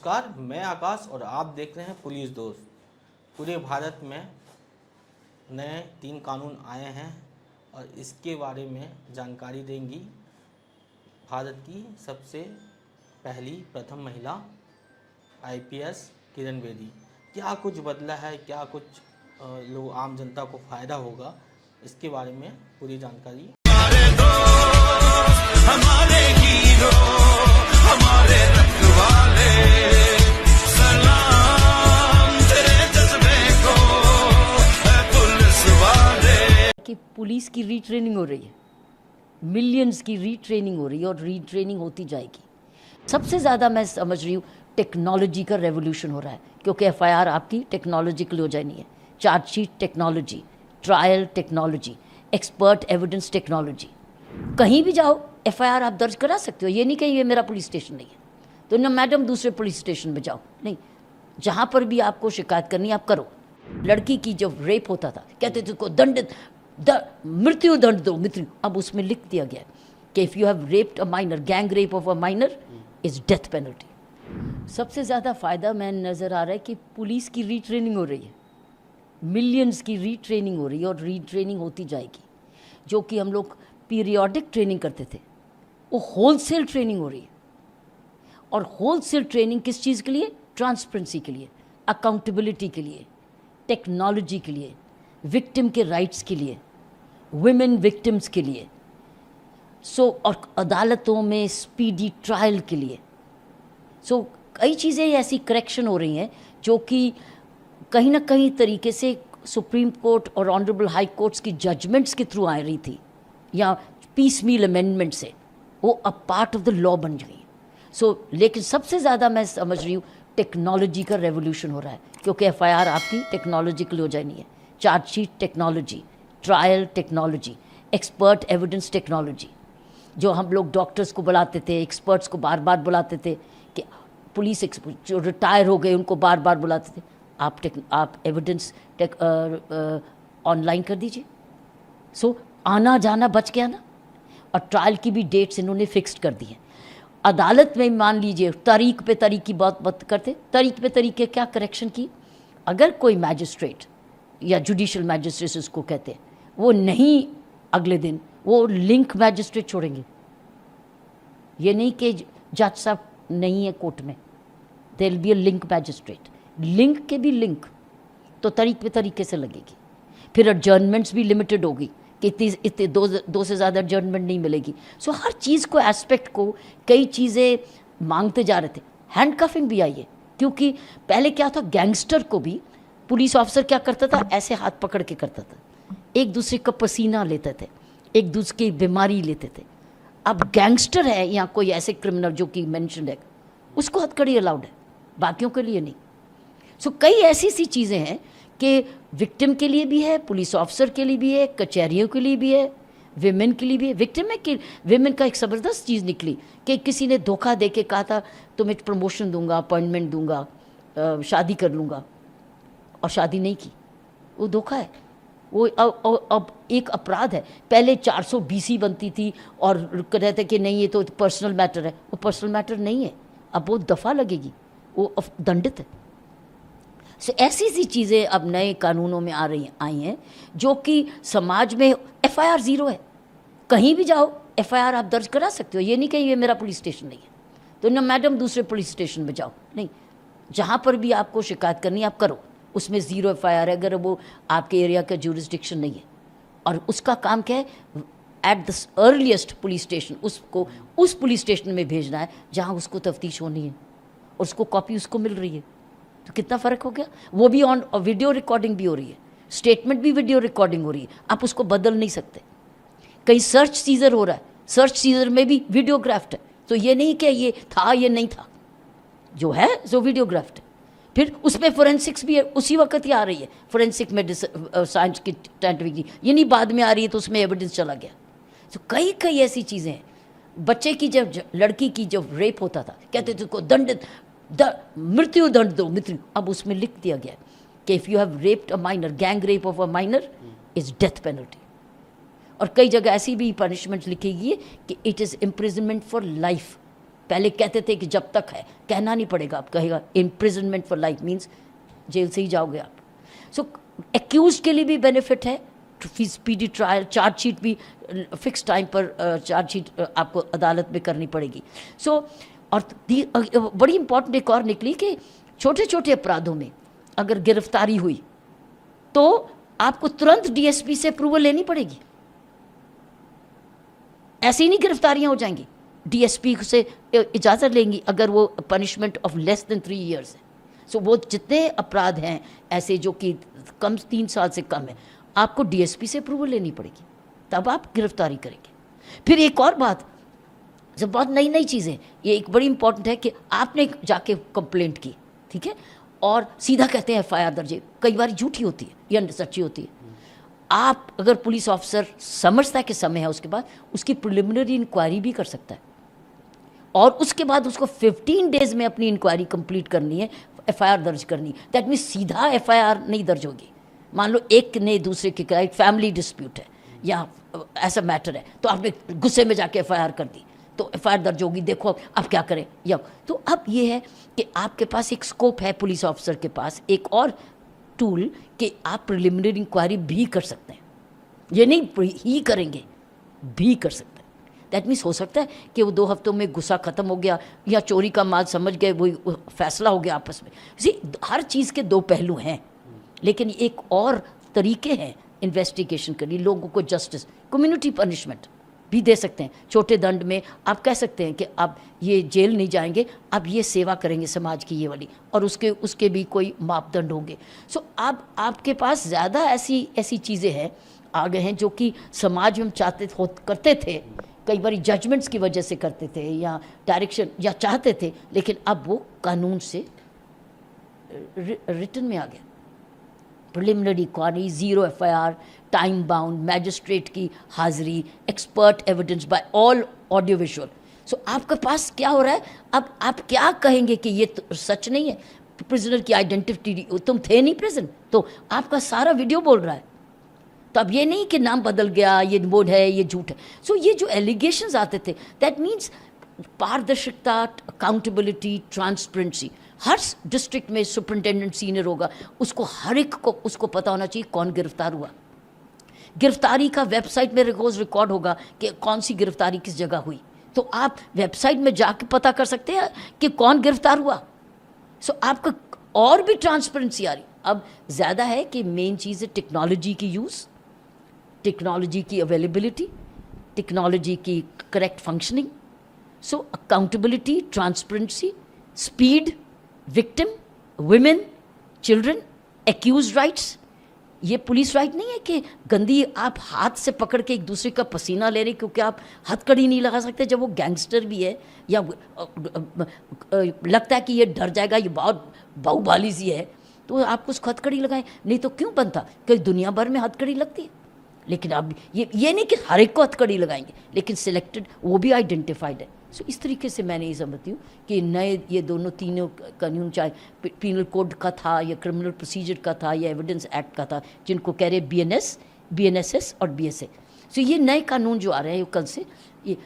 नमस्कार, मैं आकाश और आप देख रहे हैं पुलिस दोस्त। पूरे भारत में नए 3 कानून आए हैं और इसके बारे में जानकारी देंगी भारत की सबसे पहली प्रथम महिला आईपीएस किरण बेदी। क्या कुछ बदला है, क्या कुछ लोग आम जनता को फ़ायदा होगा, इसके बारे में पूरी जानकारी। हमारे हीरो, हमारे रखवाले, सलाम तेरे जज्बे को है पुलिस वाले। कि पुलिस की रीट्रेनिंग हो रही है, मिलियंस की रीट्रेनिंग हो रही है और रीट्रेनिंग होती जाएगी। सबसे ज़्यादा मैं समझ रही हूँ टेक्नोलॉजी का रेवोल्यूशन हो रहा है, क्योंकि एफआईआर आपकी टेक्नोलॉजिकल हो जानी है। Chargesheet technology, trial technology, expert evidence technology. कहीं भी जाओ एफआईआर आप दर्ज करा सकते हो। ये नहीं कि ये मेरा पुलिस स्टेशन नहीं है तो ना मैडम दूसरे पुलिस स्टेशन में जाओ, नहीं, जहाँ पर भी आपको शिकायत करनी आप करो। लड़की की जब रेप होता था कहते थे को दंडित मृत्यु दंड दो मृत्यु। अब उसमें लिख दिया गया कि if you have raped a minor, gang rape of a minor is death penalty. सबसे ज़्यादा फ़ायदा मैं नज़र आ रहा है कि पुलिस की रीट्रेनिंग हो रही है, मिलियंस की रीट्रेनिंग हो रही है और रीट्रेनिंग होती जाएगी। जो कि हम लोग पीरियोडिक ट्रेनिंग करते थे, वो होलसेल ट्रेनिंग हो रही है। और होलसेल ट्रेनिंग किस चीज़ के लिए? ट्रांसपेरेंसी के लिए, अकाउंटेबिलिटी के लिए, टेक्नोलॉजी के लिए, विक्टिम के राइट्स के लिए, वुमेन विक्टिम्स के लिए, और अदालतों में स्पीडी ट्रायल के लिए। कई चीज़ें ऐसी करेक्शन हो रही हैं जो कि कहीं ना कहीं तरीके से सुप्रीम कोर्ट और ऑनरेबल हाई कोर्ट्स की जजमेंट्स के थ्रू आ रही थी या पीस मील अमेंडमेंट से, वो अब पार्ट ऑफ द लॉ बन गई। लेकिन सबसे ज़्यादा मैं समझ रही हूँ टेक्नोलॉजी का रेवोल्यूशन हो रहा है, क्योंकि एफआईआर आपकी टेक्नोलॉजिकल हो जानी है। Chargesheet technology, trial technology, expert evidence technology. जो हम लोग डॉक्टर्स को बुलाते थे, एक्सपर्ट्स को बार बार बुलाते थे, कि पुलिस जो रिटायर हो गए उनको बार बार बुलाते थे, आप एविडेंस ऑनलाइन कर दीजिए। आना जाना बच गया ना। और ट्रायल की भी डेट्स इन्होंने फिक्स्ड कर दी है। अदालत में मान लीजिए तारीख पे तारीख की बात करते, तारीख पे तारीख के क्या करेक्शन की। अगर कोई मैजिस्ट्रेट या जुडिशल मैजिस्ट्रेट उसको कहते हैं, वो नहीं अगले दिन वो लिंक मैजिस्ट्रेट छोड़ेंगे। ये नहीं कि जज साहब नहीं है कोर्ट में, there will be a link magistrate. Link के भी लिंक तो तारीख पे तरीके से लगेगी। फिर एडजर्नमेंट्स भी लिमिटेड होगी कि इतने दो से ज़्यादा एडजर्नमेंट नहीं मिलेगी। हर चीज़ को, एस्पेक्ट को कई चीज़ें मांगते जा रहे थे। हैंडकफिंग भी आई है, क्योंकि पहले क्या था, गैंगस्टर को भी पुलिस ऑफिसर क्या करता था, ऐसे हाथ पकड़ के करता था, एक दूसरे का पसीना लेते थे, एक दूसरे की बीमारी लेते थे। अब गैंगस्टर है या कोई ऐसे क्रिमिनल जो कि मेंशन है, उसको हथकड़ी अलाउड है, बाकियों के लिए नहीं। कई ऐसी सी चीज़ें हैं कि विक्टिम के लिए भी है, पुलिस ऑफिसर के लिए भी है, कचहरियों के लिए भी है, विमेन के लिए भी है। विक्टिम में कि विमेन का एक ज़बरदस्त चीज़ निकली कि किसी ने धोखा दे के कहा था तुम्हें प्रमोशन दूंगा, अपॉइंटमेंट दूंगा, शादी कर लूँगा, और शादी नहीं की। वो धोखा है। वो अब एक अपराध है। पहले 400 BC बनती थी और कहते कि नहीं ये तो पर्सनल मैटर है। वो पर्सनल मैटर नहीं है, अब वो दफ़ा लगेगी, वो दंडित है। ऐसी सी चीज़ें अब नए कानूनों में आई हैं जो कि समाज में एफआईआर ज़ीरो है। कहीं भी जाओ एफआईआर आप दर्ज करा सकते हो। ये नहीं कि ये मेरा पुलिस स्टेशन नहीं है तो ना मैडम दूसरे पुलिस स्टेशन में जाओ, नहीं, जहाँ पर भी आपको शिकायत करनी आप करो। उसमें ज़ीरो एफआईआर है अगर वो आपके एरिया का जुरिस्डिक्शन नहीं है। और उसका काम क्या है, at the earliest police station उसको उस पुलिस स्टेशन में भेजना है जहाँ उसको तफ्तीश होनी है और उसको कॉपी उसको मिल रही है। तो कितना फ़र्क हो गया। वो भी ऑन वीडियो रिकॉर्डिंग भी हो रही है, स्टेटमेंट भी वीडियो रिकॉर्डिंग हो रही है, आप उसको बदल नहीं सकते। कहीं सर्च सीजर हो रहा है, सर्च सीजर में भी वीडियोग्राफ्ड है, तो ये नहीं कि ये था ये नहीं था, जो है जो वीडियोग्राफ्ड है। फिर उसमें फोरेंसिक्स भी है, उसी वक्त ही आ रही है फोरेंसिक मेडिसिन साइंस की साइंटिफिक की, ये नहीं बाद में आ रही है तो उसमें एविडेंस चला गया। तो कई ऐसी चीज़ें हैं। बच्चे की जब लड़की की जब रेप होता था कहते थे को दंडित मृत्यु दंड दो मृत्यु। अब उसमें लिख दिया गया कि if you have raped a minor, gang rape of a minor is death penalty. और कई जगह ऐसी भी पनिशमेंट लिखी गई है कि it is imprisonment for life पहले कहते थे कि जब तक है, कहना नहीं पड़ेगा, आप कहेगा इम्प्रिजनमेंट फॉर लाइफ मीन्स जेल से ही जाओगे आप। सो एक्यूज के लिए भी बेनिफिट है, स्पीडी ट्रायल, चार्जशीट भी फिक्स टाइम पर चार्जशीट आपको अदालत में करनी पड़ेगी। सो और बड़ी इंपॉर्टेंट एक और निकली कि छोटे छोटे अपराधों में अगर गिरफ्तारी हुई तो आपको तुरंत डीएसपी से अप्रूवल लेनी पड़ेगी। ऐसे ही नहीं गिरफ्तारियां हो जाएंगी, डीएसपी से इजाज़त लेंगी अगर वो punishment of less than 3 years है। सो वो जितने अपराध हैं ऐसे जो कि कम 3 साल से कम है, आपको डीएसपी से अप्रूवल लेनी पड़ेगी, तब आप गिरफ्तारी करेंगे। फिर एक और बात, जब बहुत नई नई चीज़ें, ये एक बड़ी इंपॉर्टेंट है कि आपने जाके कंप्लेंट की, ठीक है, और सीधा कहते हैं एफआईआर दर्ज है, कई बार झूठी होती है या सच्ची होती है। आप अगर पुलिस ऑफिसर समझता है कि समय है, उसके बाद उसकी प्रिलिमिनरी इंक्वायरी भी कर सकता है और उसके बाद उसको 15 days में अपनी इंक्वायरी कंप्लीट करनी है, एफआईआर दर्ज करनी। दैट मीन्स सीधा एफआईआर नहीं दर्ज होगी। मान लो एक ने दूसरे के खिलाफ फैमिली डिस्प्यूट है या ऐसा मैटर है, तो आपने गुस्से में जाके एफआईआर कर दी, तो एफआईआर दर्ज होगी, देखो अब क्या करें। या तो अब ये है कि आपके पास एक स्कोप है, पुलिस ऑफिसर के पास एक और टूल कि आप प्रिलिमिनरी इंक्वायरी भी कर सकते हैं। ये नहीं ही करेंगे, भी कर सकते हैं। दैट मीन्स हो सकता है कि वो 2 हफ्तों में गुस्सा ख़त्म हो गया या चोरी का माल समझ गए, वही फैसला हो गया आपस में। हर चीज़ के 2 पहलू हैं, लेकिन एक और तरीके हैं इन्वेस्टिगेशन के लिए। लोगों को जस्टिस, कम्युनिटी पनिशमेंट भी दे सकते हैं। छोटे दंड में आप कह सकते हैं कि आप ये जेल नहीं जाएंगे, आप ये सेवा करेंगे समाज की ये वाली, और उसके भी कोई मापदंड होंगे। सो अब आपके पास ज़्यादा ऐसी चीज़ें हैं आ गए हैं जो कि समाज में हम करते थे, कई बार जजमेंट्स की वजह से करते थे या डायरेक्शन या चाहते थे, लेकिन अब वो कानून से रिटन में आ गया। Preliminary inquiry, 0 FIR, time bound, magistrate की हाजिरी, expert evidence by all audio visual. So आपके पास क्या हो रहा है, अब आप क्या कहेंगे कि ये तो सच नहीं है, प्रिजनर की आइडेंटिटी, तुम थे नहीं प्रिजन, तो आपका सारा वीडियो बोल रहा है। तो अब ये नहीं कि नाम बदल गया, ये वो है, ये झूठ है। सो ये जो एलिगेशंस आते थे, दैट मीन्स पारदर्शिता, अकाउंटेबिलिटी, ट्रांसपेरेंसी। हर डिस्ट्रिक्ट में सुपरिटेंडेंट सीनियर होगा, उसको हर एक को उसको पता होना चाहिए कौन गिरफ्तार हुआ। गिरफ्तारी का वेबसाइट में रोज़ रिकॉर्ड होगा कि कौन सी गिरफ्तारी किस जगह हुई, तो आप वेबसाइट में जाके पता कर सकते हैं कि कौन गिरफ्तार हुआ। सो आपका और भी ट्रांसपेरेंसी आ रही। अब ज़्यादा है कि मेन चीज़ है टेक्नोलॉजी की यूज़, टेक्नोलॉजी की अवेलेबिलिटी, टेक्नोलॉजी की correct functioning. So accountability, transparency, speed, victim, women, children, accused rights. ये पुलिस राइट नहीं है कि गंदी आप हाथ से पकड़ के एक दूसरे का पसीना ले रहे, क्योंकि आप हथकड़ी नहीं लगा सकते जब वो गैंगस्टर भी है या लगता है कि ये डर जाएगा, ये बहुत बाहुबली सी है, तो आप उसको हथकड़ी लगाएं। नहीं तो क्यों बनता, कई दुनिया भर में हथकड़ी लगती है। लेकिन अब ये नहीं कि हर एक को हथकड़ी लगाएंगे, लेकिन सिलेक्टेड, वो भी आइडेंटिफाइड है। सो इस तरीके से मैंने ये समझती हूँ कि नए ये तीनों कानून, चाहे पीनल कोड का था या क्रिमिनल प्रोसीजर का था या एविडेंस एक्ट का था, जिनको कह रहे BNSS और BSA। सो ये नए कानून जो आ रहे हैं कल से ये,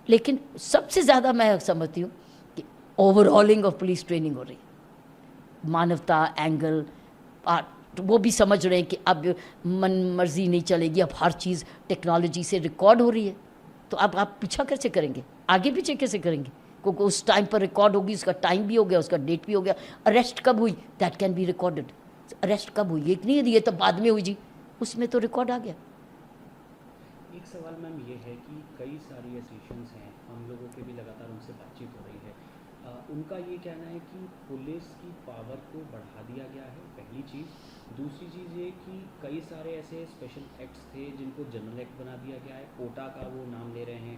लेकिन सबसे ज़्यादा मैं समझती हूँ कि ओवरऑलिंग ऑफ पुलिस ट्रेनिंग हो रही है। मानवता एंगल, वो भी समझ रहे हैं कि अब मन मर्जी नहीं चलेगी, अब हर चीज़ टेक्नोलॉजी से रिकॉर्ड हो रही है, तो अब आप पीछा कैसे करेंगे, आगे पीछे कैसे करेंगे, क्योंकि उस टाइम पर रिकॉर्ड होगी, उसका टाइम भी हो गया, उसका डेट भी हो गया। अरेस्ट कब हुई, that can be recorded. Arrest कब हुई, ये नहीं है ये तो बाद में हुई जी, उसमें तो रिकॉर्ड आ गया। एक सवाल मैम ये है कि कई सारी एसोसिएशंस हैं, हम लोगों के भी लगातार उनसे बातचीत हो रही है, उनका ये कहना है कि पुलिस की पावर को बढ़ा दिया गया है, पहली चीज़। दूसरी चीज़ ये कि कई सारे ऐसे स्पेशल एक्ट्स थे जिनको जनरल एक्ट बना दिया गया है, कोटा का वो नाम ले रहे हैं।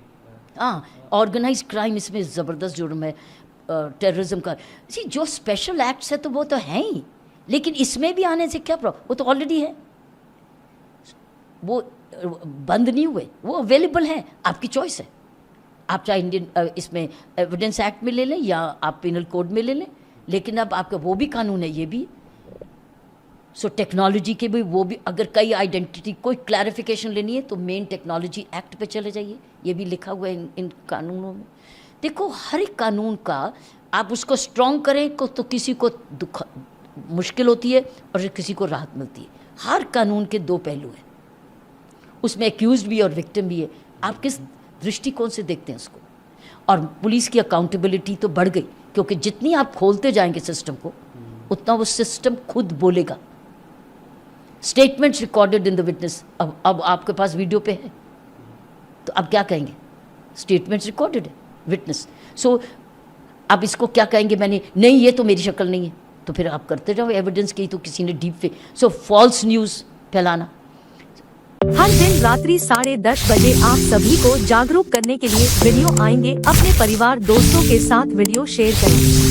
हाँ, ऑर्गेनाइज क्राइम इसमें ज़बरदस्त जुर्म है, टेररिज्म का। जी जो स्पेशल एक्ट्स है तो वो तो हैं ही, लेकिन इसमें भी आने से क्या प्रॉब्लम, वो तो ऑलरेडी है, वो बंद नहीं हुए, वो अवेलेबल हैं, आपकी चॉइस है। आप चाहे इंडियन इसमें एविडेंस एक्ट में ले लें या आप पिनल कोड में ले लें, लेकिन अब आपका वो भी कानून है, ये भी। सो टेक्नोलॉजी के भी वो भी, अगर कई आइडेंटिटी कोई क्लैरिफिकेशन लेनी है तो मेन टेक्नोलॉजी एक्ट पे चले जाइए, ये भी लिखा हुआ है इन कानूनों में। देखो हर एक कानून का आप उसको स्ट्रॉन्ग करें तो किसी को दुख मुश्किल होती है और किसी को राहत मिलती है। हर कानून के दो पहलू हैं, उसमें एक्यूज्ड भी और विक्टिम भी है। आप किस दृष्टिकोण से देखते हैं उसको। और पुलिस की अकाउंटेबिलिटी तो बढ़ गई, क्योंकि जितनी आप खोलते जाएंगे सिस्टम को उतना वो सिस्टम खुद बोलेगा। Statements recorded in the witness, अब आपके पास वीडियो पे है तो अब क्या कहेंगे, स्टेटमेंट्स रिकॉर्डेड है विटनेस। सो आप इसको क्या कहेंगे, मैंने नहीं ये तो मेरी शक्ल नहीं है, तो फिर आप करते जाओ एविडेंस की तो किसी ने डीप फेक। सो फॉल्स न्यूज़ फैलाना। हर दिन रात्रि 10:30 बजे आप सभी को जागरूक करने के लिए वीडियो आएंगे। अपने परिवार दोस्तों के साथ वीडियो शेयर करें।